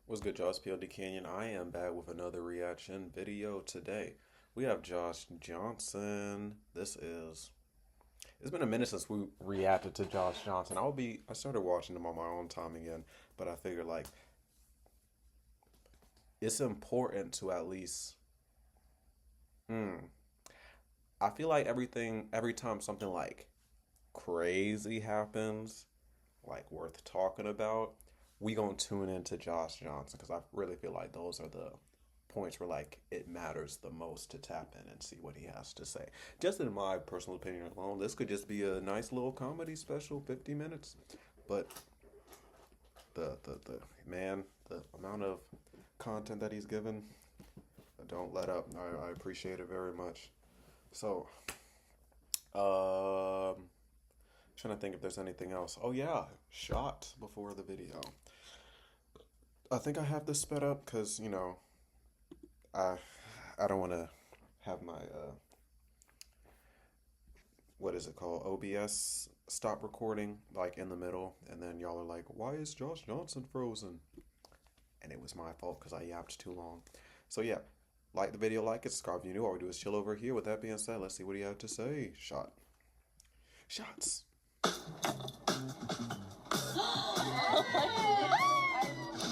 What's good, y'all? It's Pod.cannion. I am back with another reaction video today. We have Josh Johnson. It's been a minute since we reacted to Josh Johnson. I started watching him on my own time again, but I figured like it's important to at least, hmm, I feel like every time something like crazy happens, like worth talking about, we gonna tune into Josh Johnson because I really feel like those are the points where like it matters the most to tap in and see what he has to say. Just in my personal opinion alone, this could just be a nice little comedy special, 50 minutes. But the man, the amount of content that he's given, don't let up. I appreciate it very much. So, trying to think if there's anything else. Oh yeah, shot before the video. I think I have this sped up because I I don't want to have my what is it called, OBS stop recording like in the middle, and then y'all are like, why is Josh Johnson frozen? And it was my fault because I yapped too long. So yeah, like the video, like it, subscribe if you're new. All we do is chill over here. With that being said, let's see what he had to say. Shots.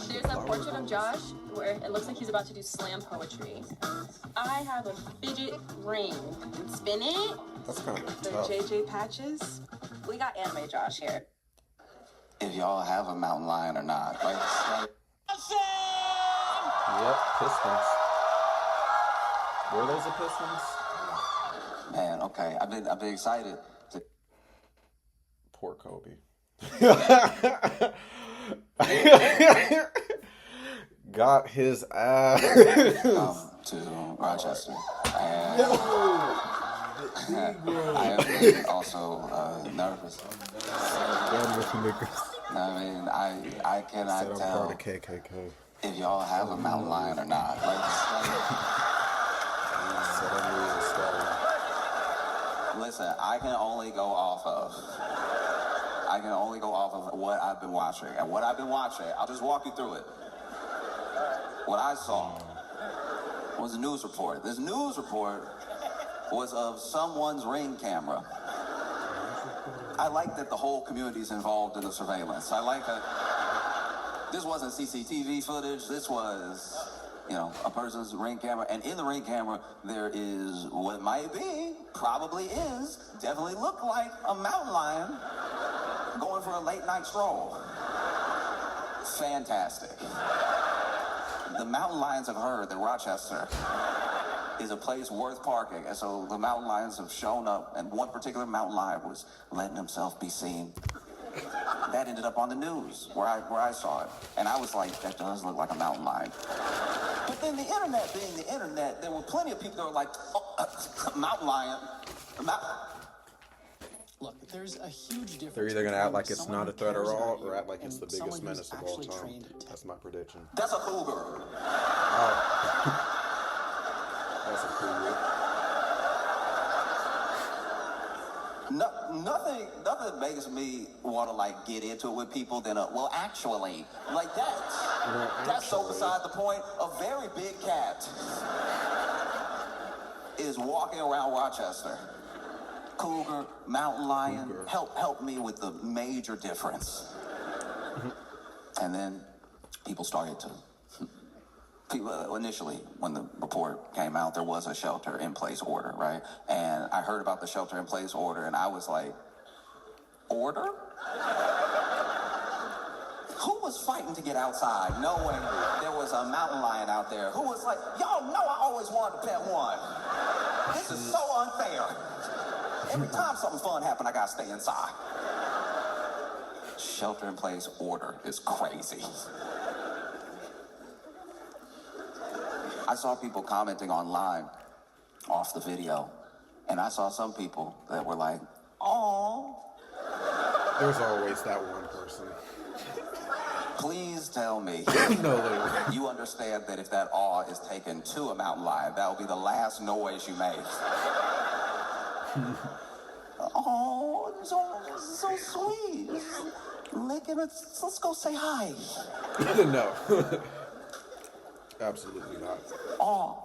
There's a portrait of Josh where it looks like he's about to do slam poetry. I have a fidget ring. Spin it. That's kind of The tough. JJ patches. We got anime Josh here. If y'all have a mountain lion or not. Yep, Pistons. Were those the Pistons? Man, okay. I've been excited to Poor Kobe. Got his ass. come to Rochester. And I am also nervous. I mean, I cannot Said I'm tell part of KKK. if y'all have a mountain lion or not. Said I'm really sorry. Listen, I can only go off of what I've been watching. And what I've been watching, I'll just walk you through it. What I saw was a news report. This news report was of someone's Ring camera. I like that the whole community is involved in the surveillance. I like that this wasn't CCTV footage. This was, a person's Ring camera. And in the Ring camera, there is what might be, probably is, definitely look like a mountain lion going for a late night stroll. Fantastic. The mountain lions have heard that Rochester is a place worth parking, and so the mountain lions have shown up, and one particular mountain lion was letting himself be seen. That ended up on the news where I saw it, and I was like, that does look like a mountain lion. But then the internet being the internet, there were plenty of people that were like, mountain lion. Look, there's a huge difference. They're either gonna act like it's between not a someone threat at who cares all, about you or act like it's and the biggest someone who's menace of all actually time. trained to That's my prediction. That's a cougar. That's a cool. Nothing makes me want to get into it with people than actually, like that. That's so beside the point. A very big cat is walking around Rochester. Cougar, mountain lion, Cougar. help me with the major difference. And then people started to. Initially, when the report came out, there was a shelter-in-place order, right? And I heard about the shelter-in-place order, and I was like, order? Who was fighting to get outside knowing there was a mountain lion out there? Who was like, y'all know I always wanted to pet one. This is so unfair. Every time something fun happened, I gotta stay inside. Shelter-in-place order is crazy. I saw people commenting online off the video, and I saw some people that were like, "Oh, There's always that one person. please tell me No, literally. you understand that if that awe is taken to a mountain lion, that will be the last noise you make." Oh, so sweet. Licking it. Let's go say hi. No. Absolutely not. Oh.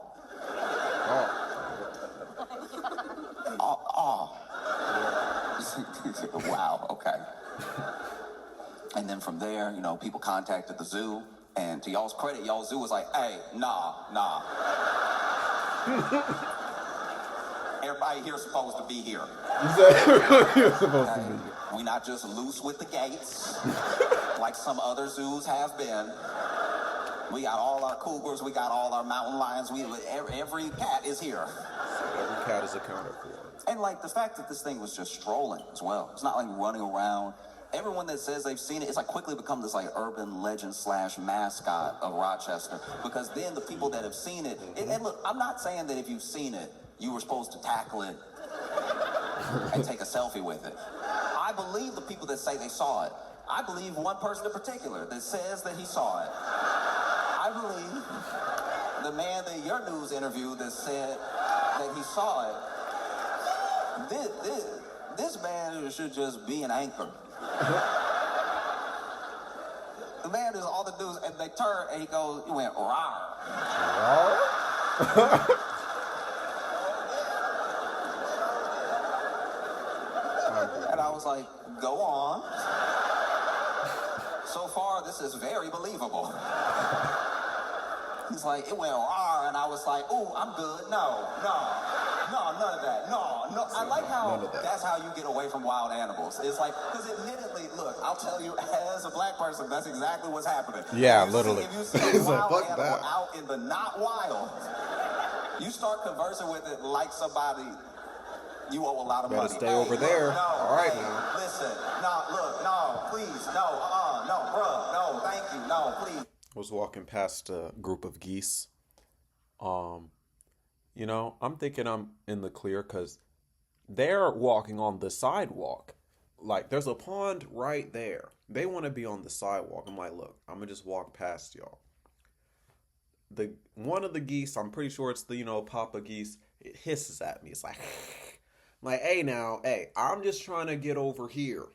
Oh. Wow, okay. And then from there, you know, people contacted the zoo, and to y'all's credit, y'all's zoo was like, hey, nah. Everybody here's supposed to be here. You're supposed to be. We not just loose with the gates, like some other zoos have been. We got all our cougars, we got all our mountain lions, every cat is here. Every cat is accounted for. And like the fact that this thing was just strolling as well. It's not like running around. Everyone that says they've seen it, it's like quickly become this like urban legend / mascot of Rochester. Because then the people that have seen it, and look, I'm not saying that if you've seen it, you were supposed to tackle it and take a selfie with it. I believe the people that say they saw it. I believe one person in particular that says that he saw it. I believe the man that your news interviewed that said that he saw it. This man should just be an anchor. The man is all the news, and they turn, and he went, rawr. And I was like, go on. So far, this is very believable. He's like, it went rawr, and I was like, ooh, I'm good. No, none of that. No. I like how that's how you get away from wild animals. It's like, because admittedly, look, I'll tell you, as a black person, that's exactly what's happening. Yeah, literally. If you see a wild animal out in the not wild, you start conversing with it like somebody you owe a lot of money. Better stay over there. No, all right, hey, now. Listen, no, please, no, bruh, no, thank you, no, please. I was walking past a group of geese. You know, I'm thinking I'm in the clear because they're walking on the sidewalk. Like, there's a pond right there. They want to be on the sidewalk. I'm like, look, I'm going to just walk past y'all. One of the geese, I'm pretty sure it's the, papa geese, it hisses at me. It's like, I'm like, hey, I'm just trying to get over here.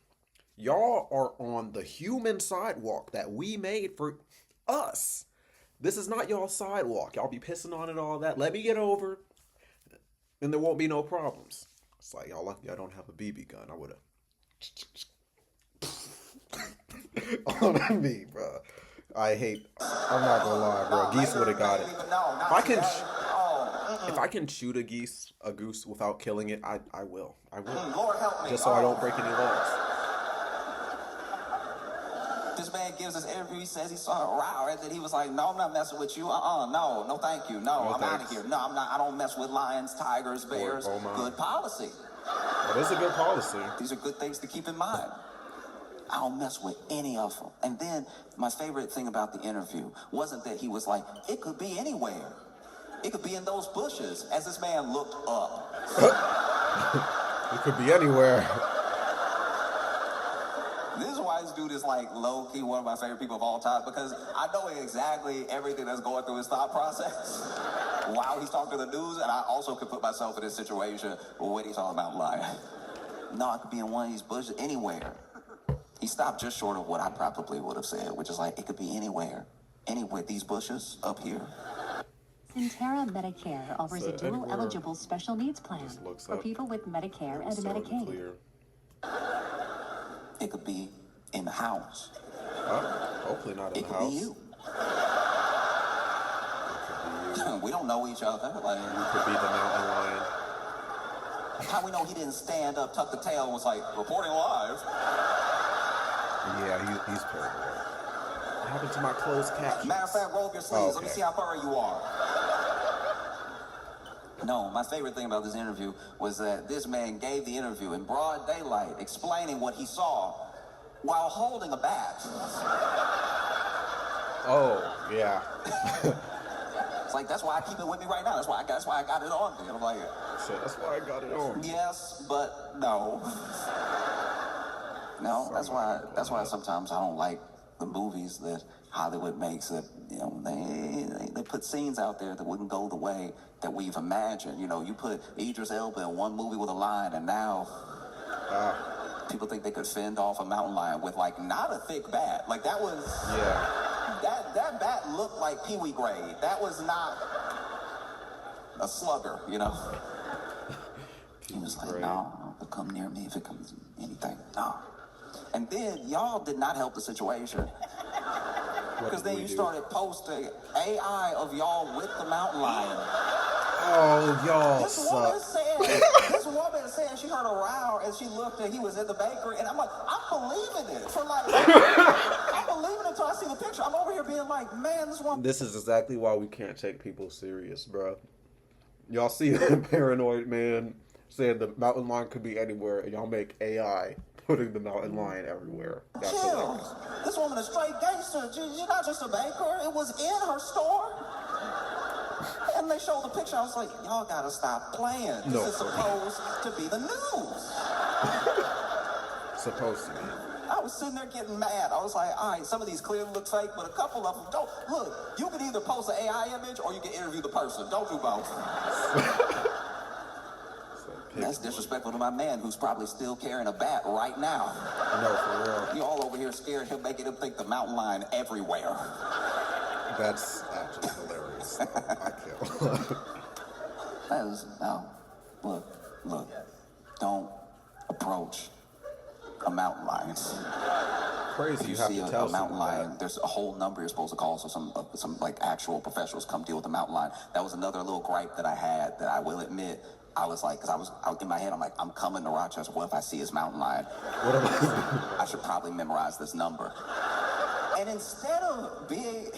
Y'all are on the human sidewalk that we made for us. This is not y'all's sidewalk. Y'all be pissing on it, all that. Let me get over, and there won't be no problems. It's like, y'all lucky I don't have a BB gun. I would have. On me, bro. I'm not gonna lie, bro. Geese would have got it. If I can shoot a goose without killing it, I will. Lord help me. Just so I don't break any laws. This man gives us interview. He says he saw a row, and then he was like, "No, I'm not messing with you. No, thank you. No, I'm out of here. No, I'm not. I don't mess with lions, tigers, bears. Good policy. That is a good policy. These are good things to keep in mind. I don't mess with any of them." And then my favorite thing about the interview wasn't that he was like, "It could be anywhere. It could be in those bushes." As this man looked up, it could be anywhere. This is why this dude is like low-key one of my favorite people of all time, because I know exactly everything that's going through his thought process while he's talking to the news, and I also could put myself in this situation when he's talking about lying. No, I could be in one of these bushes, anywhere. He stopped just short of what I probably would have said, which is like, it could be anywhere. Anywhere, these bushes up here. Centera Medicare offers a dual-eligible special needs plan for people with Medicare and Medicaid. It could be in the house. Hopefully not in the house. It could be you. We don't know each other. Like, you could be the mountain lion. How we know he didn't stand up, tuck the tail, and was like, reporting live? Yeah, he's paranoid. What happened to my closed captions? Matter of fact, roll up your sleeves. Let me see how furry you are. No, my favorite thing about this interview was that this man gave the interview in broad daylight, explaining what he saw while holding a bat. Oh, yeah. It's like, that's why I keep it with me right now. That's why I got it on me. I'm like, so that's why I got it on. Yes, but no. No, that's why sometimes I don't like the movies that Hollywood makes, that they put scenes out there that wouldn't go the way that we've imagined. You put Idris Elba in one movie with a lion, and now people think they could fend off a mountain lion with like not a thick bat. Like that was that bat looked like Pee Wee grade. That was not a slugger, you know? He was like, no, don't come near me if it comes anything. No. And then y'all did not help the situation. Because then you started posting AI of y'all with the mountain lion. Oh, y'all This woman said she heard a row and she looked and he was in the bakery. And I'm like, I'm believing it. I'm believing it until I see the picture. I'm over here being like, man, this woman. This is exactly why we can't take people serious, bro. Y'all see the paranoid man saying the mountain lion could be anywhere, and y'all make AI putting the mountain lion everywhere. That's hilarious. This woman is straight gangster. She's not just a baker. It was in her store. And they showed the picture. I was like, y'all gotta stop playing. This is supposed to be the news. Supposed to be. I was sitting there getting mad. I was like, all right, some of these clearly look fake, but a couple of them don't. Look, you can either post an AI image or you can interview the person. Don't do both. That's disrespectful to my man who's probably still carrying a bat right now. No, for real. You all over here scared him, making him think the mountain lion everywhere. That's actually hilarious. I kill. Look. Don't approach a mountain lion. Crazy. If you see a mountain lion, there's a whole number you're supposed to call, so some like actual professionals come deal with the mountain lion. That was another little gripe that I had that I will admit. I was like, because I was out in my head, I'm like, I'm coming to Rochester. What if I see his mountain lion? I should probably memorize this number. And instead of being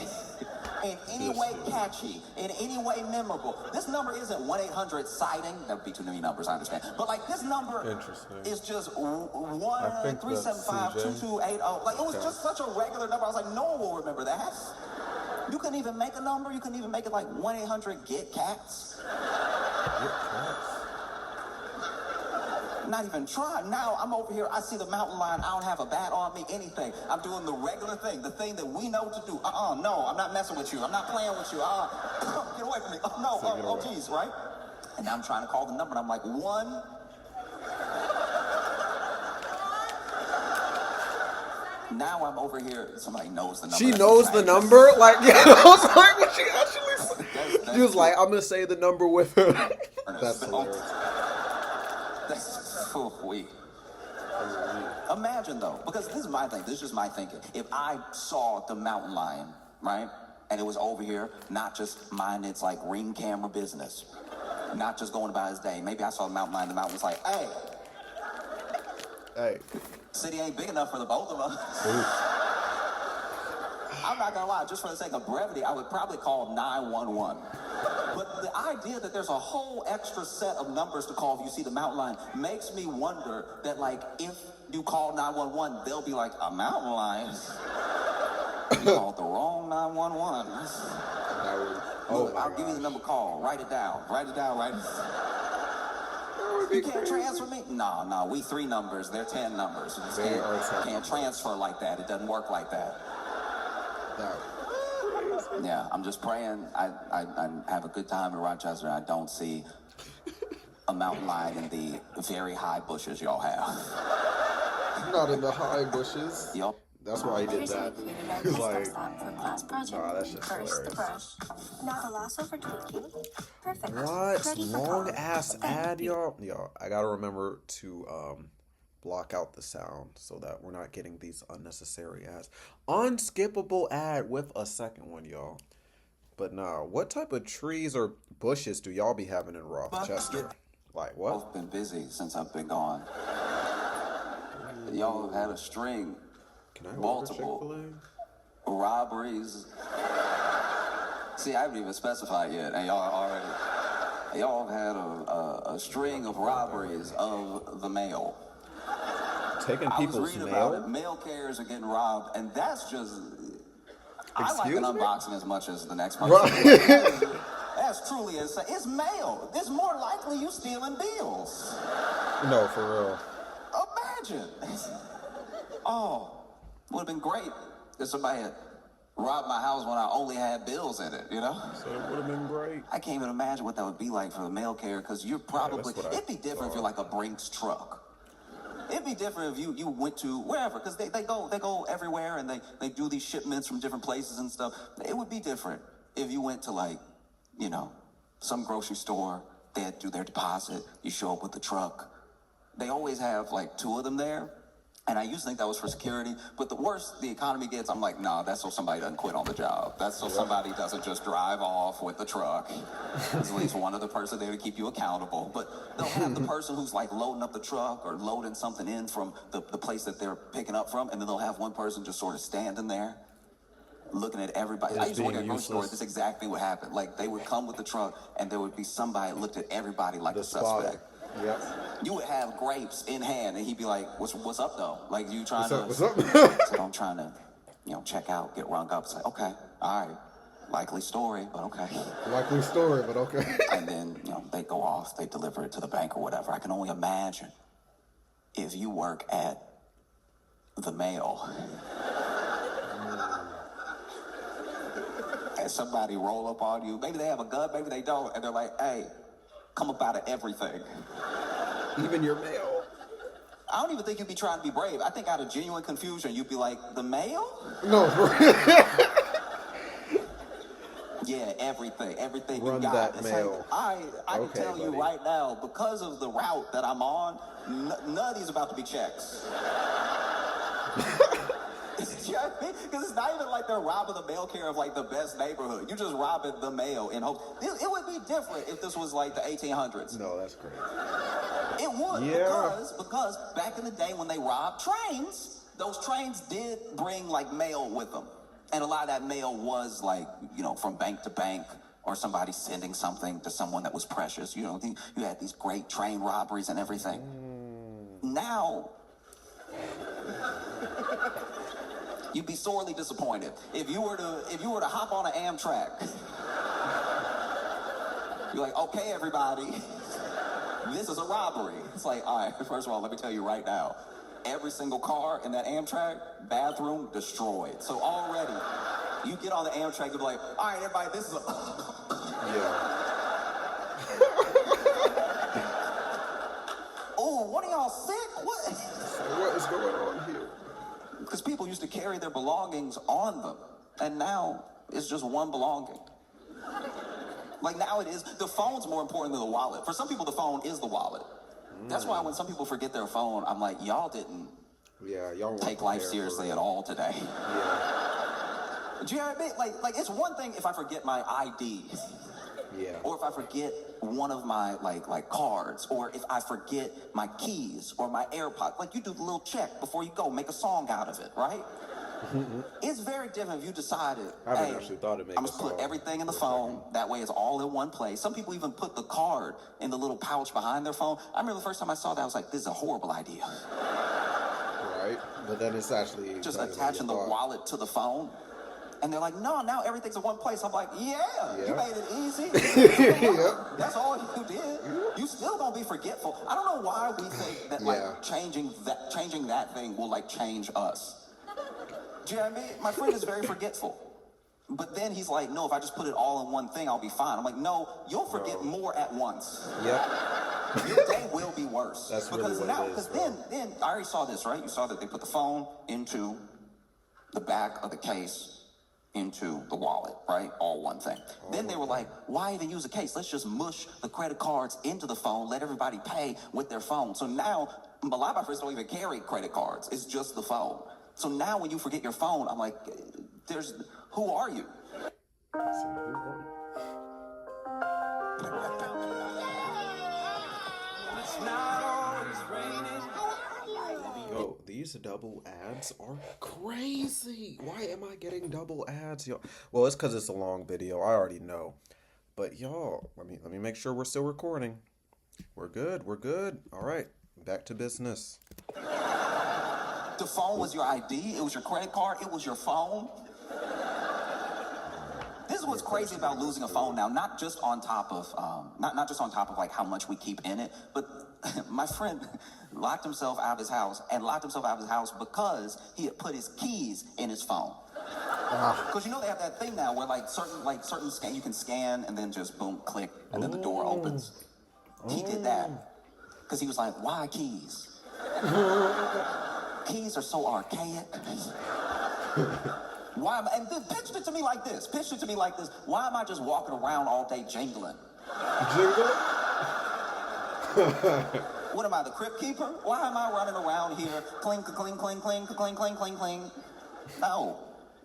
in any way catchy, in any way memorable, this number isn't 1-800-SIGHTING. That would be too many numbers, I understand. But like this number is just 1-375-2280. Like it was just such a regular number. I was like, no one will remember that. You couldn't even make a number. You couldn't even make it like 1-800-GET-CATS. Not even try. Now I'm over here. I see the mountain lion. I don't have a bat on me, anything. I'm doing the regular thing, the thing that we know to do. No, I'm not messing with you. I'm not playing with you. Get away from me. Geez, right? And now I'm trying to call the number, and I'm like, 1. Now I'm over here. Somebody knows the number. She knows the number? Like, yeah, I was like, what she actually said? She was like, I'm going to say the number with her. That's hilarious. That's so weak. Imagine, though, because this is my thing. This is just my thinking. If I saw the mountain lion, right, and it was over here, not just minding its, like, ring camera business, not just going about his day. Maybe I saw the mountain lion, the mountain was like, hey. City ain't big enough for the both of us. I'm not gonna lie, just for the sake of brevity, I would probably call 911. But the idea that there's a whole extra set of numbers to call if you see the mountain lion makes me wonder that, like, if you call 911, they'll be like, a mountain lion? You called the wrong 911. I'll give you the number call. Write it down. You can't transfer me? No, we 3 numbers, they're 10 numbers. You can't transfer like that. It doesn't work like that. Yeah, I'm just praying I have a good time in Rochester and I don't see a mountain lion in the very high bushes y'all have. Not in the high bushes. Yep. That's why he did that. He's like, class project. that's just First, the hilarious. brush. Now the lasso for tweaking. Perfect. What? Ready for Long color. ass ad, y'all? Y'all, I gotta remember to block out the sound so that we're not getting these unnecessary ads. Unskippable ad with a second one, y'all. But nah, what type of trees or bushes do y'all be having in Rochester? Like what? I've been busy since I've been gone. Y'all have had a string. Can I multiple robberies. See, I haven't even specified yet, and y'all have had a string of robberies of the mail. Taking people's I was reading mail? about it. Mail carriers are getting robbed, and that's just. I like Excuse an me? unboxing as much as the next person. That's truly insane. It's mail. It's more likely you stealing bills. No, for real. Imagine. Oh. Would have been great if somebody had robbed my house when I only had bills in it, you know? So it would have been great. I can't even imagine what that would be like for the mail carrier, because you're probably, it'd be different if you're like a Brinks truck. It'd be different if you went to wherever, because they go everywhere and they do these shipments from different places and stuff. It would be different if you went to like, you know, some grocery store. They'd do their deposit. You show up with the truck. They always have like 2 of them there. And I used to think that was for security, but the worse the economy gets, I'm like, nah, that's so somebody doesn't quit on the job. That's so somebody doesn't just drive off with the truck. There's at least one other person there to keep you accountable. But they'll have the person who's like loading up the truck or loading something in from the place that they're picking up from, and then they'll have one person just sort of standing there, looking at everybody. I used to work at a grocery store. This is exactly what happened. Like, they would come with the truck, and there would be somebody that looked at everybody like a suspect. Yep. You would have grapes in hand, and he'd be like, "What's up, though? Like, you trying What's up? So I'm trying to, you know, check out, get rung up." It's like, okay, all right, likely story, but okay. Likely story, but okay. And then, you know, they go off, they deliver it to the bank or whatever. I can only imagine if you work at the mail. And somebody roll up on you. Maybe they have a gun, maybe they don't, and they're like, "Hey, come up out of everything." Even your mail? I don't even think you'd be trying to be brave. I think out of genuine confusion, you'd be like, "The mail?" No. Yeah, everything Run you got. that It's mail. like, I Okay, can tell you buddy. right now, because of the route that I'm on, none of these about to be checks. You know what I mean? Because it's not even like they're robbing the mail carrier of like the best neighborhood. You're just robbing the mail in hopes. It would be different if this was like the 1800s. No, that's crazy. It would, Yeah. because back in the day when they robbed trains, those trains did bring like mail with them. And a lot of that mail was like, you know, from bank to bank, or somebody sending something to someone that was precious. You know, you had these great train robberies and everything. Now, you'd be sorely disappointed if you were to hop on an Amtrak. You're like, "Okay, everybody, this is a robbery." It's like, all right, first of all, let me tell you right now, every single car in that Amtrak bathroom destroyed. So already, you get on the Amtrak, you'll be like, "All right, everybody, this is a..." Yeah. "Oh, one of y'all sick? What?" What is going on here? Because people used to carry their belongings on them, and now it's just one belonging. Like, now it is, the phone's more important than the wallet. For some people, the phone is the wallet. That's why when some people forget their phone, I'm like, y'all didn't Y'all weren't take life prepared seriously for at all today. Yeah. Do you know what I mean? Like it's one thing if I forget my ID. Yeah. Or if I forget one of my like cards, or if I forget my keys or my AirPods. Like, you do the little check before you go, make a song out of it, right? It's very different if you decided, I haven't hey, actually thought of making I'm a just put song everything in the for a phone. That way it's all in one place. Some people even put the card in the little pouch behind their phone. I remember the first time I saw that, I was like, this is a horrible idea. Right? But then it's actually Just not even attaching the your thought. wallet to the phone. And they're like, "No, now everything's in one place." I'm like, yeah. You made it easy. That's all you did. You still gonna be forgetful. I don't know why we think that like changing that thing will like change us. Do you know what I mean? My friend is very forgetful. But then he's like, "No, if I just put it all in one thing, I'll be fine." I'm like, "No, you'll forget more at once. Yep. Your day will be worse." That's because really what it is, then I already saw this, right? You saw that they put the phone into the back of the case, into the wallet, right? All one thing. Then they were like, "Why even use a case? Let's just mush the credit cards into the phone, let everybody pay with their phone." So now, a lot of my friends don't even carry credit cards. It's just the phone. So now when you forget your phone, I'm like, who are you? Yo, these double ads are crazy. Why am I getting double ads, y'all? Well, it's because it's a long video. I already know. But y'all, let me make sure we're still recording. We're good. All right, back to business. The phone was your ID. It was your credit card. It was your phone. This is what's crazy about losing a phone now. Not just on top of not just on top of like how much we keep in it, but my friend locked himself out of his house because he had put his keys in his phone. Because you know they have that thing now where like certain scan, you can scan and then just boom, click, and then the door opens. He did that because he was like, "Why keys?" Keys are so archaic. Why am I, and then picture it to me like this. Picture it to me like this. Why am I just walking around all day jingling? Jingle? What am I, the crypt keeper? Why am I running around here, cling, cling, cling, cling, cling, cling, cling, cling?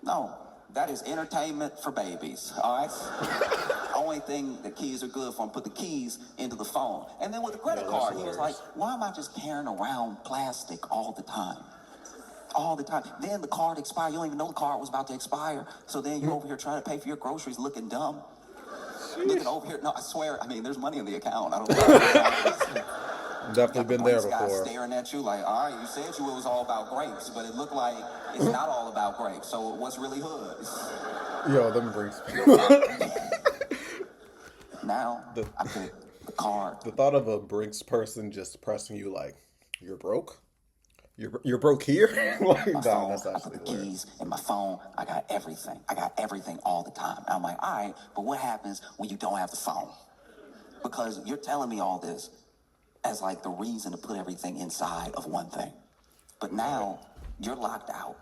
No. That is entertainment for babies, all right? Only thing that keys are good for, put the keys into the phone. And then with the credit card, he was like, why am I just carrying around plastic all the time? All the time. Then the card expired. You don't even know the card was about to expire. So then you're over here trying to pay for your groceries looking dumb. Looking over here. No, I swear, I mean, there's money in the account. I don't know. Definitely been there Guy before. staring at you like, all right, you said it was all about grapes, but it looked like it's not all about grapes. So what's really hood? Yo, them Brinks. Now, I pick the card. The thought of a Brinks person just pressing you like, you're broke? You're broke here? Like, My nah, phone, that's I actually put the weird. keys in my phone. I got everything. I got everything all the time. And I'm like, all right, but what happens when you don't have the phone? Because you're telling me all this as like the reason to put everything inside of one thing. But now you're locked out.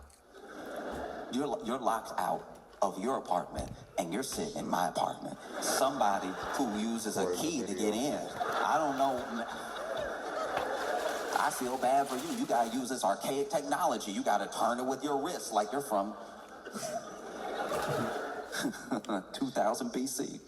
You're locked out of your apartment and you're sitting in my apartment. Somebody who uses a key to get in. I don't know. I feel bad for you. You gotta use this archaic technology. You gotta turn it with your wrist like you're from 2000 BC.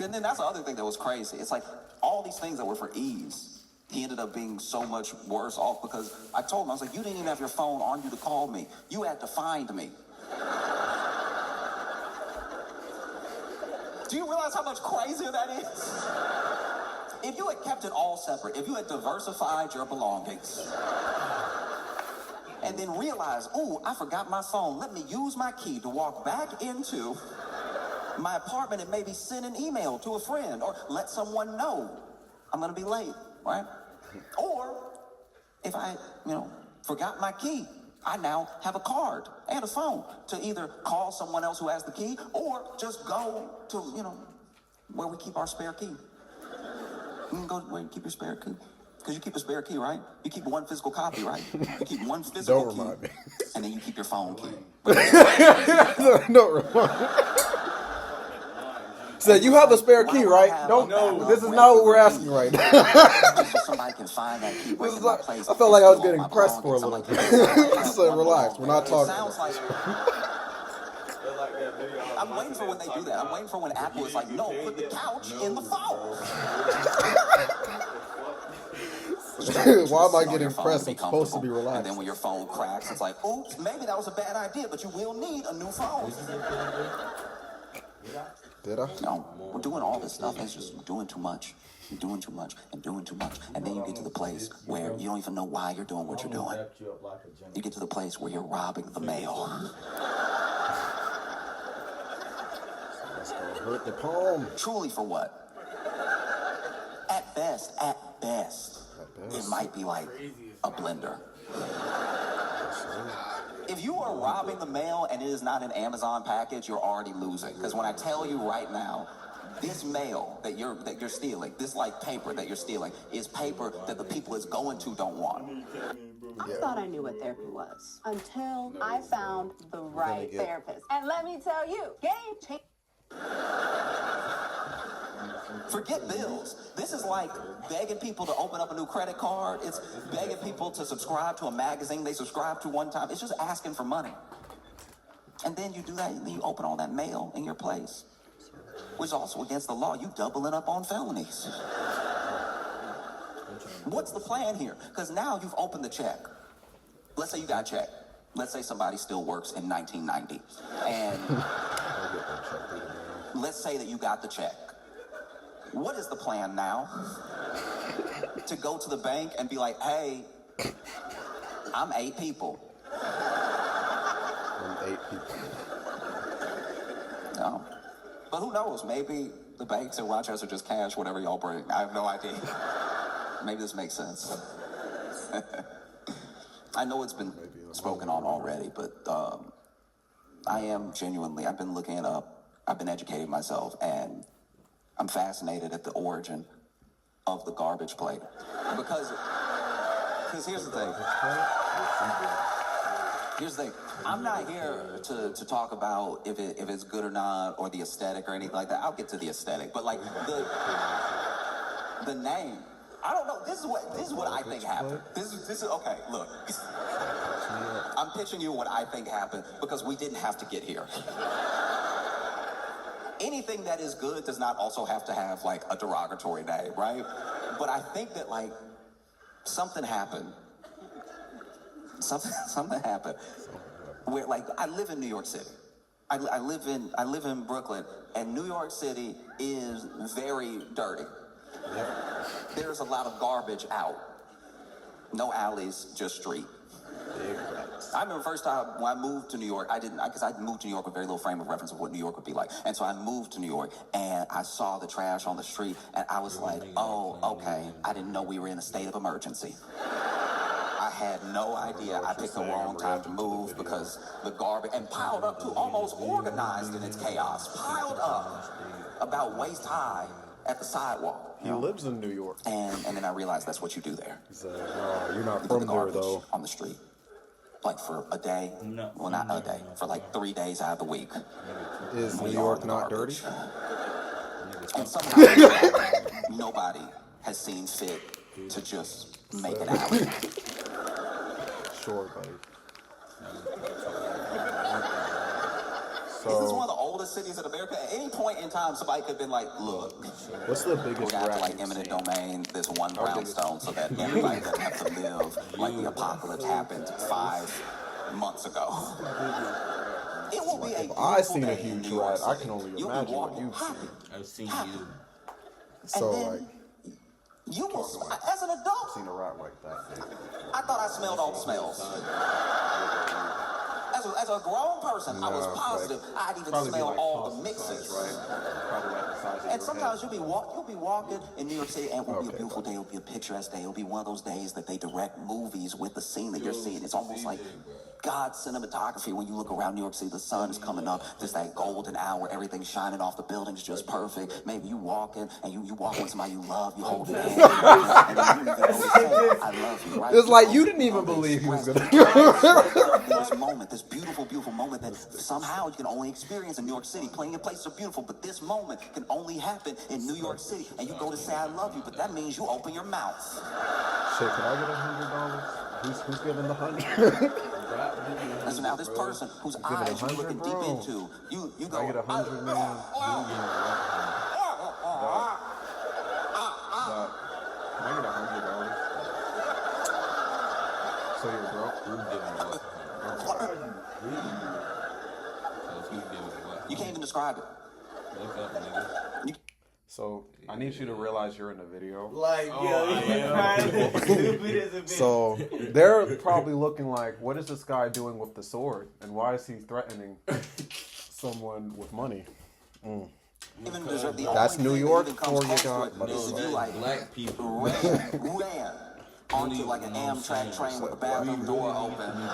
And then that's the other thing that was crazy. It's like all these things that were for ease, he ended up being so much worse off because I told him, I was like, you didn't even have your phone on you to call me. You had to find me. Do you realize how much crazier that is? If you had kept it all separate, if you had diversified your belongings, and then realized, ooh, I forgot my phone. Let me use my key to walk back into my apartment and maybe send an email to a friend or let someone know I'm gonna be late, right? Or if I, forgot my key, I now have a card and a phone to either call someone else who has the key or just go to, where we keep our spare key. You can go where you keep your spare key. Because you keep a spare key, right? You keep one physical copy, right? You keep one physical Don't key. remind me. And then you keep your phone key. Don't remind me. So you have a spare key, right? No, this is not what we're asking right now. Somebody can find that key. This is like, I felt like I was getting pressed for a little bit. So relax, we're not talking. It sounds like... I'm waiting for when they do that. I'm waiting for when Apple is like, no, put the couch in the phone. Why am I getting pressed? I'm supposed to be relaxed. And then when your phone cracks, it's like, oops, maybe that was a bad idea, but you will need a new phone. Did I? No, we're doing all this stuff. It's just doing too much. You're doing too much and doing too much. And then you get to the place where you don't even know why you're doing what you're doing. You get to the place where you're robbing the mail. That's gonna hurt the palm. Truly for what? At best, it might be like a blender. If you are robbing the mail and it is not an Amazon package, you're already losing. Because when I tell you right now, this mail that you're stealing, this like paper that you're stealing, is paper that the people it's going to don't want. I thought I knew what therapy was until I found the right therapist. And let me tell you, game change. Forget bills. This is like begging people to open up a new credit card. It's begging people to subscribe to a magazine they subscribed to one time. It's just asking for money. And then you do that, and then you open all that mail in your place, which is also against the law. You doubling up on felonies. What's the plan here? Because now you've opened the check. Let's say you got a check. Let's say somebody still works in 1990. And let's say that you got the check. What is the plan now? To go to the bank and be like, hey, I'm 8 people. I'm 8 people. No. But who knows? Maybe the banks in Rochester just cash whatever y'all bring. I have no idea. Maybe this makes sense. I know it's been spoken on already, but I am genuinely, I've been looking it up. I've been educating myself, and I'm fascinated at the origin of the garbage plate. Because here's the thing. Here's the thing. I'm not here to talk about if it's good or not, or the aesthetic or anything like that. I'll get to the aesthetic, but like the name. I don't know. This is what I think happened. This is okay. Look, I'm pitching you what I think happened because we didn't have to get here. Anything that is good does not also have to have like a derogatory name, right? But I think that like something happened. Something happened. Where like I live in New York City. I live in Brooklyn, and New York City is very dirty. There's a lot of garbage out. No alleys, just street. I remember the first time when I moved to New York, because I moved to New York with very little frame of reference of what New York would be like. And so I moved to New York, and I saw the trash on the street, and I was like, oh, okay, I didn't know we were in a state of emergency. I had no idea. I picked the wrong time to move because the garbage, and piled up too, almost organized in its chaos, piled up about waist high at the sidewalk. He lives in New York. And then I realized that's what you do there. No, you're not You from put the there, garbage though. on the street. Like for a day. No. Well, not a day. For like 3 days out of the week. Is New York not dirty? And somehow nobody has seen fit to just make an alley. Sure, buddy. Is this one of the oldest cities in America? At any point in time, somebody could have been like, look, what's the we're biggest going to have to rat like you've eminent seen? domain this one brownstone so that everybody doesn't have to live like the apocalypse happened 5 months ago. It will be a If I've beautiful seen a day in huge New York rat, I City. can only You'll be imagine what walking you've happy. seen. I've seen you. So, And then like, you will, as an adult, seen a rat like that. I thought I smelled all the smells. As a grown person, I was positive I'd even smell like all the mixes. Probably like the size of And sometimes you'll be walking in New York City, and it will be a beautiful day. It'll be a picturesque day. It'll be one of those days that they direct movies with the scene that you're seeing. It's almost like God's cinematography. When you look around New York City, the sun is coming up. There's that golden hour. Everything's shining off. The building's just perfect. Maybe you walking, and you walking with somebody you love. You hold their hand, and then you even say, "I love you." Right? It's like you didn't even believe he was gonna. This moment, this beautiful, beautiful moment that somehow you can only experience in New York City. Plenty of places are beautiful, but this moment can only happen in New York City. And you go to say, "I love you," but that means you open your mouth. Shit, can I get $100? Who's giving the 100? Listen, now this person whose eyes you're looking deep into, you go. I get 100, man. Can I get $100? So you're broke? You can't even describe it. So I need you to realize you're in a video. Like, yo, stupid as a bitch. So they're probably looking like, what is this guy doing with the sword? And why is he threatening someone with money? Even the That's only New thing York that even comes for you close guys. to it is if you like Black people. ran onto like an Amtrak train with the bathroom door open.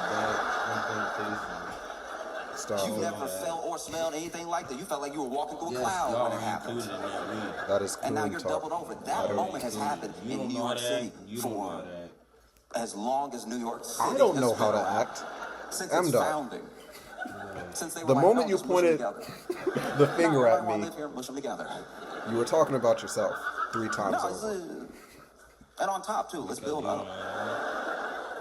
You never felt or smelled anything like that. You felt like you were walking through a cloud when it happened. That is cool And now you're talk. doubled over. That moment has happened in New York City for as long as New York City. I don't know has how to been around. act. Since I'm its done. founding. Since they were The like, moment "No, you just mush 'em pointed together." the finger No, at everyone me, live here, mush 'em together. you were talking about yourself 3 times No, it's over. and on top too. Let's build up.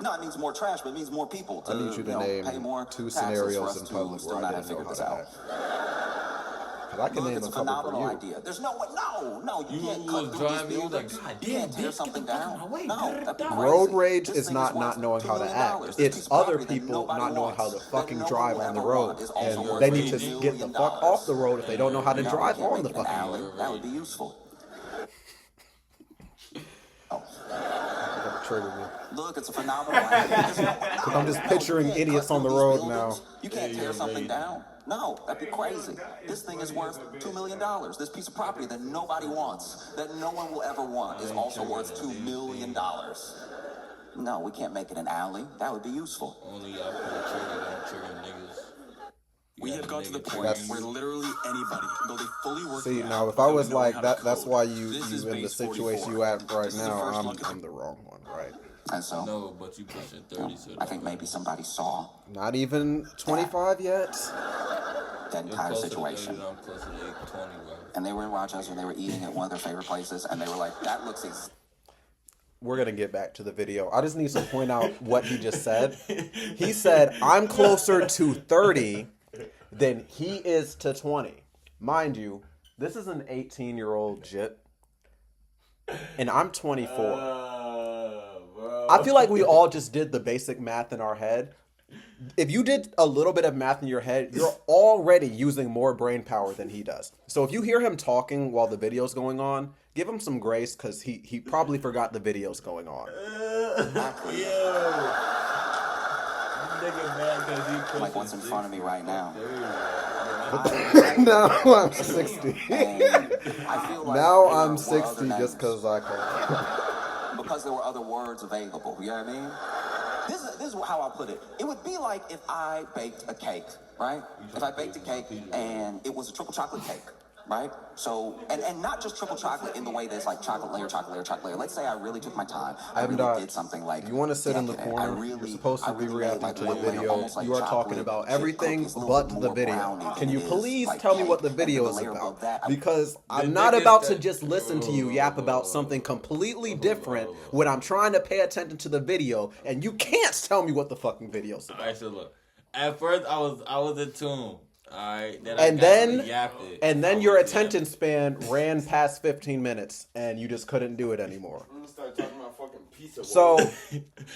No, it means more trash, but it means more people to I need you to name pay more 2 taxes for scenarios us in to public still where not I have didn't know figured how this to out. act. Because I can Look, name it's a a couple phenomenal for you. idea. There's no way. No, you can't was cut through these driving, you was buildings. like, God You can't damn, tear bitch, something get the fuck down. out of my way. No, that'd be crazy. Road rage This is thing not worth knowing how $2 to million. act. This It's piece of other property that people nobody not knowing how to wants, fucking that no drive one on the will road. ever want, is also And worth they need to $1 get the million. fuck off the road if they don't know how to No, drive we can't on the make it an fucking alley. road. That would be useful. Oh. That triggered me. Look, it's a phenomenal idea. I'm just picturing You can't idiots cut on the through road these now. buildings. You can't tear something down. No, that'd be crazy. This thing is worth $2 million. This piece of property that nobody wants, that no one will ever want, is also worth $2 million. No, we can't make it an alley. That would be useful. Only y'all put a trigger, don't trigger niggas. We have got to the point where literally anybody, though they fully work. See, now if I was like that, that's why you in the situation you at right now. I'm the wrong one, right? And so, no, but you pushing 30. So I think maybe somebody saw. Not even 25 yet. That entire situation. 30, I'm closer to 20, bro. And they were in Rochester, and they were eating at one of their favorite places, and they were like, "That looks." We're gonna get back to the video. I just need to point out what he just said. He said, "I'm closer to 30 than he is to 20." Mind you, this is an 18-year-old jit, and I'm 24. I feel like we all just did the basic math in our head. If you did a little bit of math in your head, you're already using more brain power than he does. So if you hear him talking while the video's going on, give him some grace because he probably forgot the video's going on. Like what's in front of me right now. Now I'm 60. I feel like now I'm 60 just because I can. Because there were other words available. You know what I mean? This is how I put it. It would be like if I baked a cake, right? If I baked a cake and it was a triple chocolate cake, right? So, and not just triple chocolate in the way that's like chocolate layer, chocolate layer, chocolate layer. Let's say I really took my time. I really did something like. You want to sit in the corner? You're supposed to be reacting to the video. You are talking about everything but the video. Can you please tell me what the video is about? Because I'm not about to just listen to you yap about something completely different when I'm trying to pay attention to the video, and you can't tell me what the fucking video's about. Alright, so look. At first, I was in tune. Alright, and then your attention span ran past 15 minutes and you just couldn't do it anymore. I'm gonna start talking about fucking pizza. So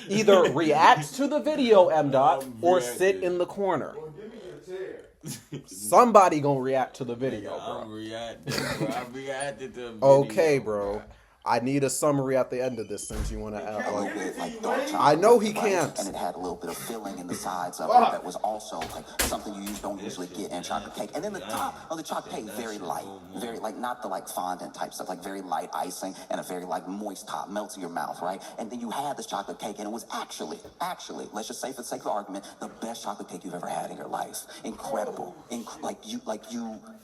either react to the video, M. Dot, or sit in the corner. Or give me your chair. Somebody gonna react to the video, bro. I'm reacting to the video. Okay, bro. I need a summary at the end of this since you want to add like dark chocolate. I know he can't. And it had a little bit of filling in the sides of it that was also like something you don't usually get in chocolate cake. And then the top of the chocolate cake, very light, very like not the like fondant type stuff, like very light icing and a very like moist top, melts in your mouth, right? And then you had this chocolate cake, and it was actually, let's just say for the sake of argument, the best chocolate cake you've ever had in your life. Incredible,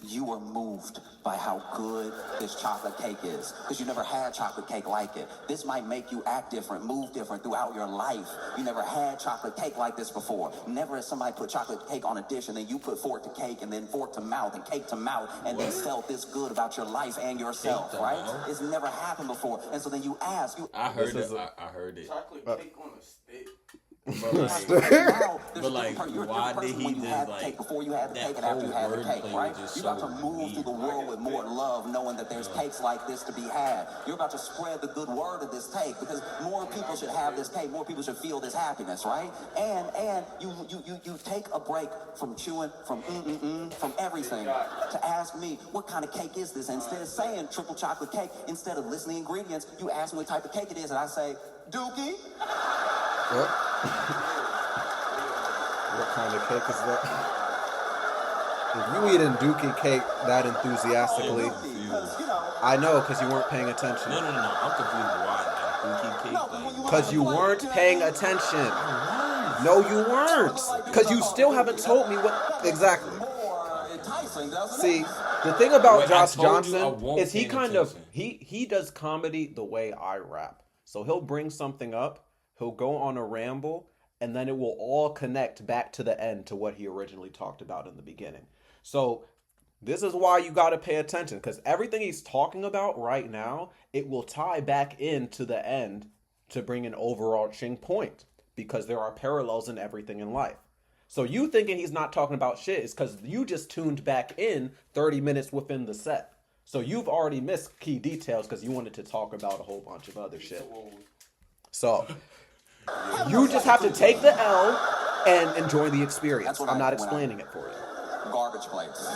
you were moved by how good this chocolate cake is because you never had chocolate cake like it. This might make you act different, move different throughout your life. You never had chocolate cake like this before. Never has somebody put chocolate cake on a dish and then you put fork to cake and then fork to mouth and cake to mouth and then felt this good about your life and yourself, right? It's never happened before. And so then you ask. I heard it. Chocolate cake on a stick. But like, why did he just like before you had the cake and after you had the cake, right? You're about to move through the world with more love, knowing that there's cakes like this to be had. You're about to spread the good word of this cake because more people should have this cake, more people should feel this happiness, right? And you take a break from chewing, from from everything to ask me what kind of cake is this? And instead of saying triple chocolate cake, instead of listing the ingredients, you ask me what type of cake it is, and I say Dookie. What? What kind of cake is that? If you eating Dookie cake that enthusiastically, I know because you weren't paying attention. No. I'm confused. Why Dookie cake? Because you weren't paying attention. No, you weren't. Because you still haven't told me what exactly. See, the thing about Josh Johnson is he kind of he does comedy the way I rap. So he'll bring something up. He'll go on a ramble, and then it will all connect back to the end to what he originally talked about in the beginning. So this is why you got to pay attention, because everything he's talking about right now, it will tie back into the end to bring an overarching point, because there are parallels in everything in life. So you thinking he's not talking about shit is because you just tuned back in 30 minutes within the set. So you've already missed key details because you wanted to talk about a whole bunch of other shit. So you just have to take the L and enjoy the experience. I'm not explaining it for you. Garbage plates.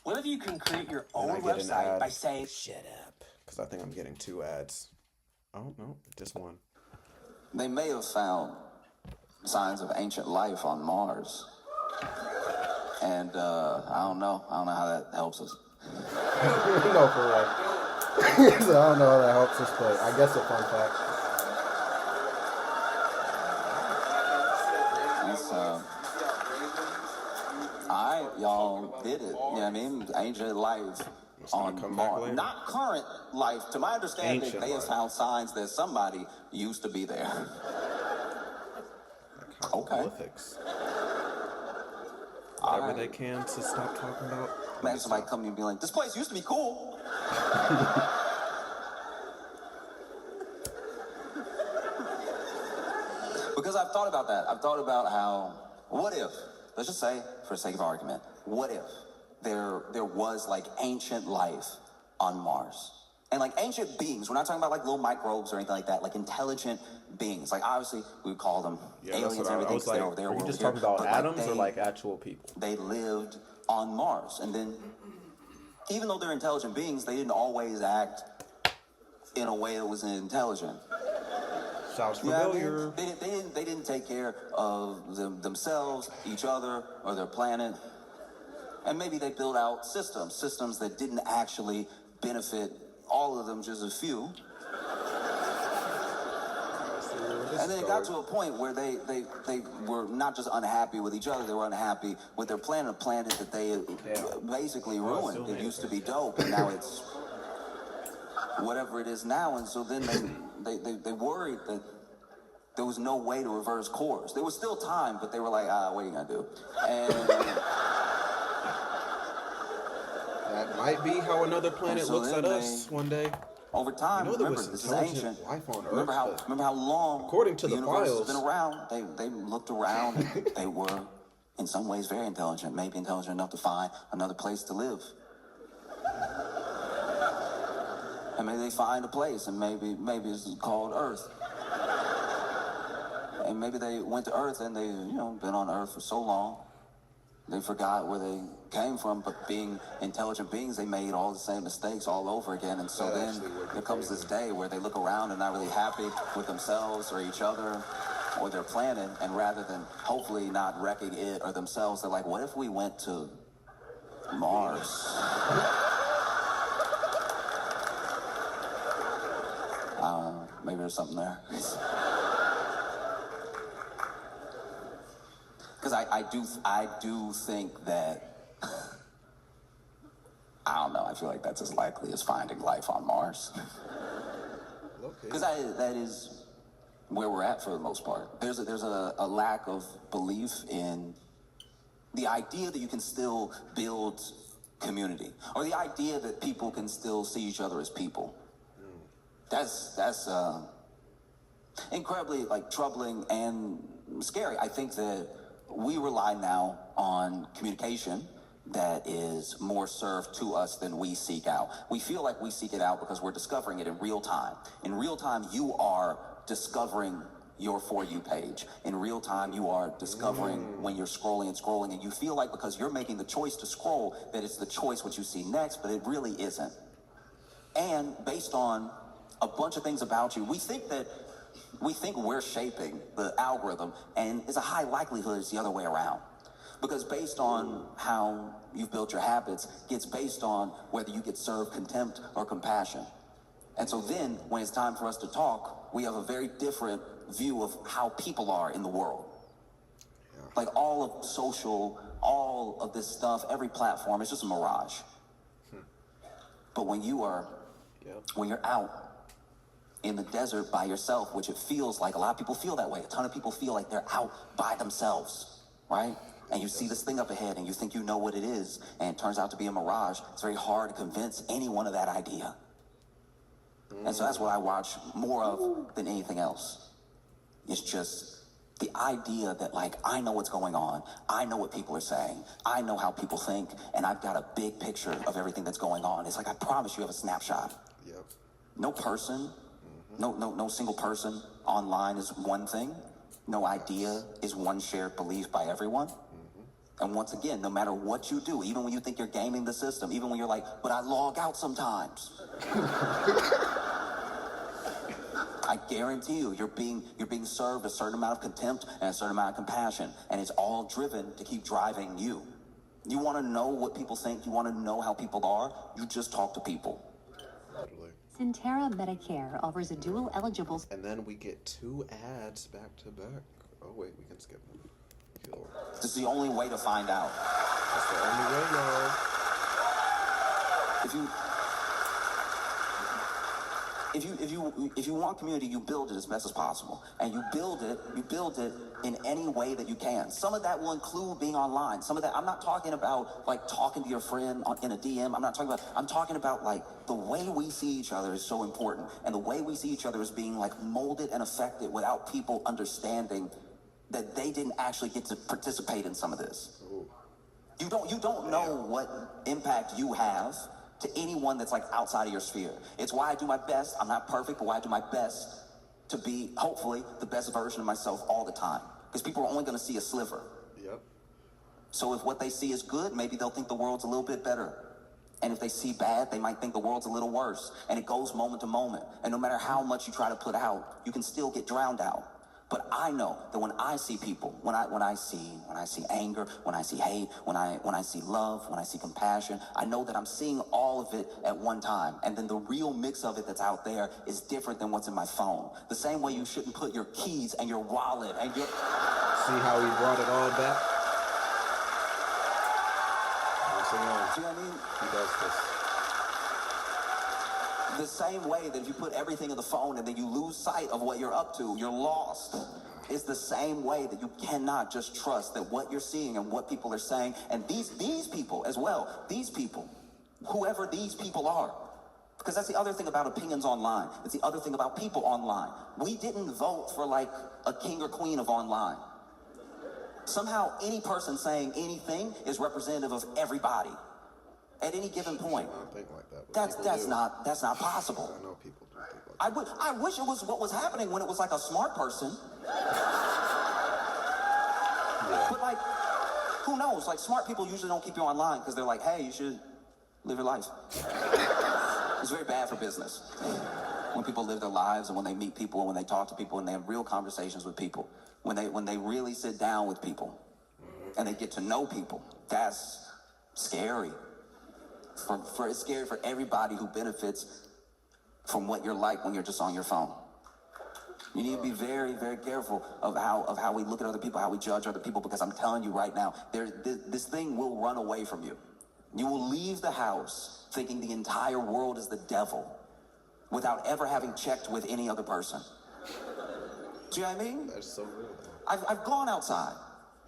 What if you can create your own website by saying, "Shut up," because I think I'm getting 2 ads. Oh no, just one. They may have found signs of ancient life on Mars. And I don't know how that helps us. No, for real. So I don't know how that helps us, but I guess a fun fact. Alright, y'all did it. You know what I mean? Ancient life on Mars. Not current life. To my understanding, they have found signs that somebody used to be there. Okay. Whatever they can to stop talking about. Imagine somebody coming and be like, this place used to be cool. Because I've thought about that. I've thought about how, what if, let's just say, for the sake of argument, what if there was like ancient life on Mars? And like ancient beings, we're not talking about like little microbes or anything like that, like intelligent beings. Like obviously we would call them aliens and everything because they're over there. Are you just talking about atoms or like actual people? They lived on Mars. And then even though they're intelligent beings, they didn't always act in a way that was intelligent. Sounds familiar. Yeah, they didn't take care of themselves, each other, or their planet. And maybe they built out systems that didn't actually benefit all of them, just a few. And then it got to a point where they were not just unhappy with each other, they were unhappy with their planet, a planet that they basically ruined. It used to be dope, and now it's whatever it is now. And so then they worried that there was no way to reverse course. There was still time, but they were like, what are you gonna do? And that might be how another planet looks at us one day. Over time, remember, this is ancient. Life on Earth, remember how long according to the universe files has been around. They looked around and they were, in some ways, very intelligent. Maybe intelligent enough to find another place to live. And maybe they find a place, and maybe it's called Earth. And maybe they went to Earth and they, been on Earth for so long, they forgot where they came from. But being intelligent beings, they made all the same mistakes all over again. And so then there comes this day where they look around and not really happy with themselves or each other or their planet. And rather than hopefully not wrecking it or themselves, they're like, what if we went to Mars? Maybe there's something there. Because I do think that, I don't know, I feel like that's as likely as finding life on Mars. Because that is where we're at for the most part. There's a lack of belief in the idea that you can still build community, or the idea that people can still see each other as people. That's incredibly troubling and scary. I think that we rely now on communication that is more served to us than we seek out. We feel like we seek it out because we're discovering it in real time. In real time, you are discovering your For You page. In real time, you are discovering when you're scrolling, and you feel like because you're making the choice to scroll that it's the choice what you see next, but it really isn't. And based on a bunch of things about you, we think we're shaping the algorithm, and it's a high likelihood it's the other way around. Because based on how you've built your habits, gets based on whether you get served contempt or compassion. And so then, when it's time for us to talk, we have a very different view of how people are in the world. Like all of social, all of this stuff, every platform, it's just a mirage. But when you're out in the desert by yourself, which it feels like a lot of people feel that way. A ton of people feel like they're out by themselves, right? And you see this thing up ahead and you think you know what it is, and it turns out to be a mirage. It's very hard to convince anyone of that idea. And so that's what I watch more of than anything else. It's just the idea that I know what's going on. I know what people are saying. I know how people think, and I've got a big picture of everything that's going on. It's like, I promise you have a snapshot. Yep. No person, no single person online is one thing. No idea is one shared belief by everyone. And once again, no matter what you do, even when you think you're gaming the system, even when you're like, but I log out sometimes. I guarantee you're being served a certain amount of contempt and a certain amount of compassion, and it's all driven to keep driving you. You want to know what people think, you want to know how people are, you just talk to people. Totally. Centera Medicare offers a dual eligible. And then we get 2 ads back to back. Oh wait, we can skip them. This is the only way to find out. That's the only way, y'all. If you want community, you build it as best as possible. And you build it in any way that you can. Some of that will include being online. Some of that, I'm not talking about like talking to your friend in a DM. I'm talking about like the way we see each other is so important. And the way we see each other is being like molded and affected without people understanding that they didn't actually get to participate in some of this. You don't know what impact you have to anyone that's like outside of your sphere. It's why I do my best. I'm not perfect, but why I do my best to be, hopefully, the best version of myself all the time. Because people are only going to see a sliver. Yep. So if what they see is good, maybe they'll think the world's a little bit better. And if they see bad, they might think the world's a little worse. And it goes moment to moment. And no matter how much you try to put out, you can still get drowned out. But I know that when I see people, when I see anger, when I see hate, when I see love, when I see compassion, I know that I'm seeing all of it at one time. And then the real mix of it that's out there is different than what's in my phone. The same way you shouldn't put your keys and your wallet and your... See how he brought it all back? See what I mean? He does this. The same way that if you put everything in the phone and then you lose sight of what you're up to, you're lost. It's the same way that you cannot just trust that what you're seeing and what people are saying, and these people as well, these people, whoever these people are, because that's the other thing about opinions online. It's the other thing about people online. We didn't vote for like a king or queen of online. Somehow any person saying anything is representative of everybody. At any given point. I don't think like that. That's not possible. I know people do think like that. I wish it was what was happening when it was like a smart person. Yeah. But like, who knows? Like smart people usually don't keep you online because they're like, hey, you should live your life. It's very bad for business. When people live their lives and when they meet people and when they talk to people and they have real conversations with people, when they really sit down with people and they get to know people, that's scary. It's scary for everybody who benefits from what you're like when you're just on your phone. You need to be very, very careful of how we look at other people, how we judge other people, because I'm telling you right now, this thing will run away from you. You will leave the house thinking the entire world is the devil without ever having checked with any other person. Do you know what I mean? That's so real. I've gone outside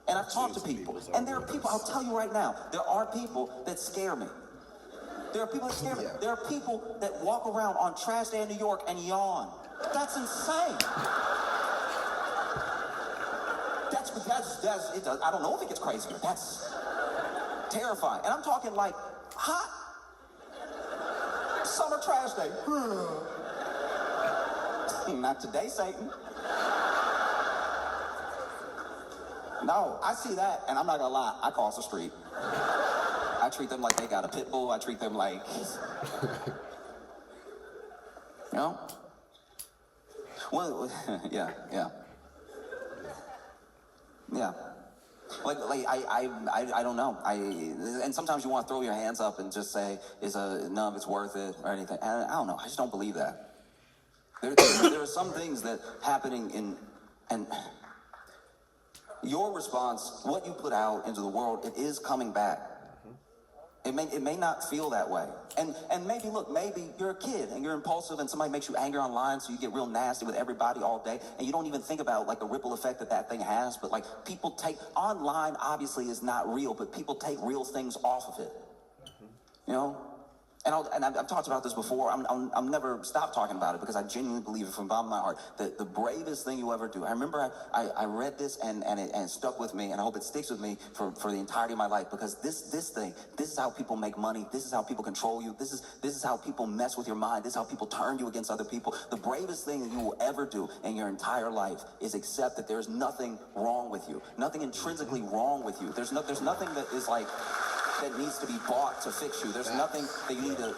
and I've talked to people, and there are people, I'll tell you right now, there are people that scare me. There are people that scare me. There are people that walk around on trash day in New York and yawn. That's insane. It does. I don't know if it gets crazier. That's terrifying. And I'm talking like hot summer trash day. Not today, Satan. No, I see that, and I'm not gonna lie, I cross the street. I treat them like they got a pit bull. I treat them like, you know? Well, yeah. Like I don't know. And sometimes you want to throw your hands up and just say, none of it's worth it or anything. I don't know. I just don't believe that. There are some things that happening and your response, what you put out into the world, it is coming back. It may not feel that way. And maybe you're a kid and you're impulsive and somebody makes you angry online, so you get real nasty with everybody all day and you don't even think about like the ripple effect that thing has. But like people take, online obviously is not real, but people take real things off of it. You know? And I've talked about this before. I'm never stop talking about it because I genuinely believe it from the bottom of my heart that the bravest thing you ever do. I remember I read this and it stuck with me, and I hope it sticks with me for the entirety of my life, because this is how people make money. This is how people control you. This is how people mess with your mind. This is how people turn you against other people. The bravest thing that you will ever do in your entire life is accept that there's nothing wrong with you, nothing intrinsically wrong with you. There's nothing that is like that needs to be bought to fix you. There's nothing that you need to,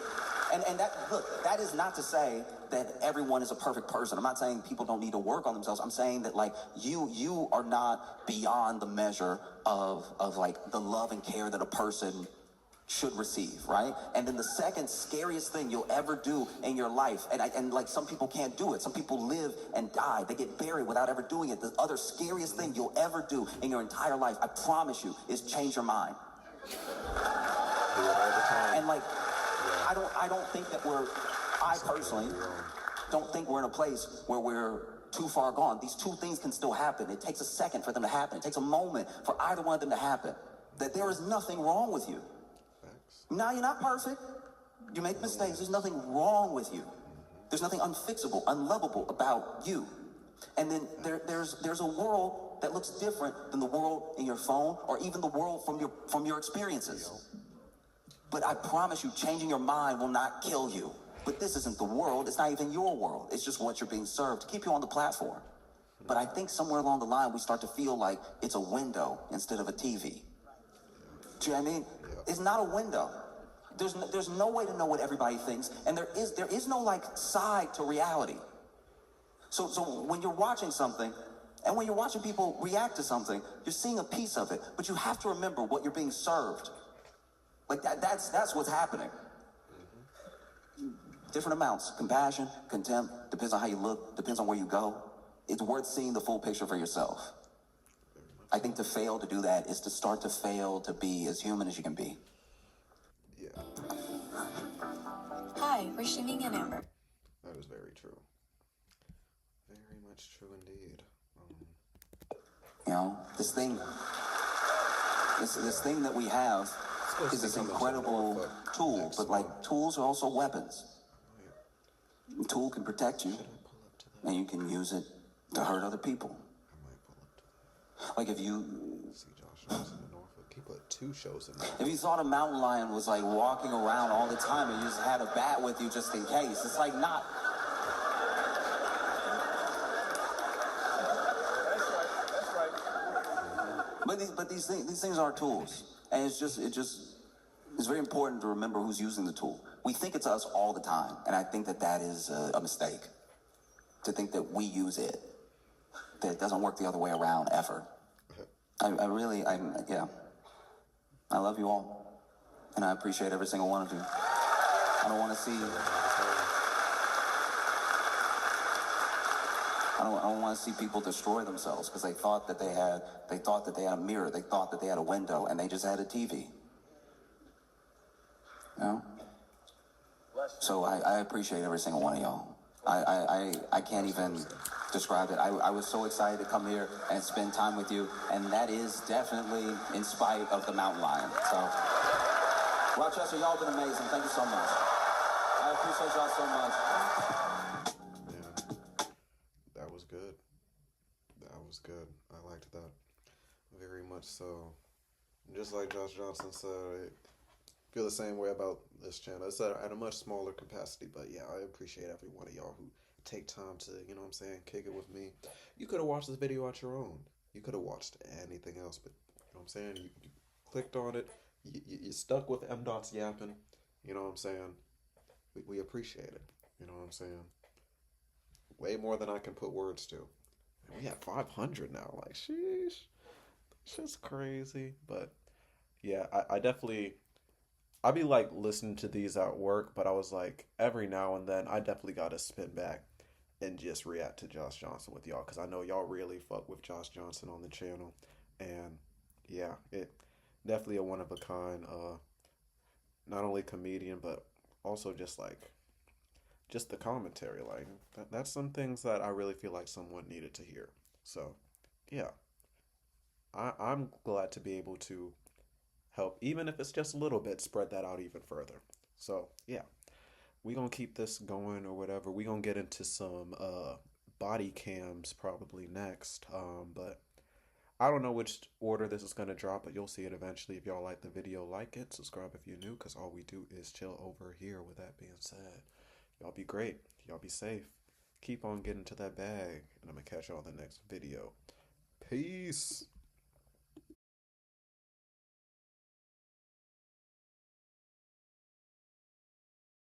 and that is not to say that everyone is a perfect person. I'm not saying people don't need to work on themselves. I'm saying that like you are not beyond the measure of like the love and care that a person should receive, right? And then the second scariest thing you'll ever do in your life, and like some people can't do it. Some people live and die. They get buried without ever doing it. The other scariest thing you'll ever do in your entire life, I promise you, is change your mind. And like, I don't think that I personally don't think we're in a place where we're too far gone. These two things can still happen. It takes a second for them to happen. It takes a moment for either one of them to happen. That there is nothing wrong with you. Now, you're not perfect. You make mistakes. There's nothing wrong with you. There's nothing unfixable, unlovable about you. And then there's a world that looks different than the world in your phone or even the world from your experiences. But I promise you, changing your mind will not kill you. But this isn't the world. It's not even your world. It's just what you're being served to keep you on the platform. But I think somewhere along the line, we start to feel like it's a window instead of a TV. Do you know what I mean? It's not a window. There's no way to know what everybody thinks, and there is no like side to reality. So when you're watching something, and when you're watching people react to something, you're seeing a piece of it, but you have to remember what you're being served. Like that's what's happening. Different amounts, compassion, contempt, depends on how you look, depends on where you go. It's worth seeing the full picture for yourself. I think to fail to do that is to start to fail to be as human as you can be. Yeah. Hi, we're Shining and Amber. That is very true. Very much true indeed. You know, this thing that we have is this incredible tool, but like tools are also weapons. A tool can protect you, and you can use it to hurt other people. Like if you see Josh Johnson in Norfolk, he put 2 shows in there. If you thought a mountain lion was like walking around all the time and you just had a bat with you just in case, it's like not. But these things are tools, and it's very important to remember who's using the tool. We think it's us all the time, and I think that is a mistake. To think that we use it, that it doesn't work the other way around ever. I love you all, and I appreciate every single one of you. I don't want to see. I don't want to see people destroy themselves because they thought that they had a mirror, they thought that they had a window, and they just had a TV. You know? So I appreciate every single one of y'all. I can't even describe it. I was so excited to come here and spend time with you, and that is definitely in spite of the mountain lion. So, Rochester, y'all been amazing. Thank you so much. I appreciate y'all so much. That was good. That was good. I liked that very much so. Just like Josh Johnson said, I feel the same way about this channel. It's at a much smaller capacity, but yeah, I appreciate every one of y'all who take time to, you know what I'm saying, kick it with me. You could have watched this video at your own. You could have watched anything else, but you know what I'm saying, you clicked on it, you stuck with M. Dot's yapping, you know what I'm saying. We appreciate it, you know what I'm saying. Way more than I can put words to. And we have 500 now, like, sheesh. It's just crazy, but yeah, I definitely, I be like listening to these at work, but I was like, every now and then, I definitely got to spin back and just react to Josh Johnson with y'all, because I know y'all really fuck with Josh Johnson on the channel. And yeah, it definitely a one of a kind, not only comedian, but also just like, just the commentary. Like, that's some things that I really feel like someone needed to hear. So yeah, I'm glad to be able to help, even if it's just a little bit, spread that out even further. So yeah, we gonna keep this going or whatever. We gonna get into some body cams probably next, but I don't know which order this is gonna drop, but you'll see it eventually. If y'all like the video, like it, subscribe if you're new, because all we do is chill over here. With that being said, y'all be great, y'all be safe, keep on getting to that bag, and I'm gonna catch y'all in the next video. Peace.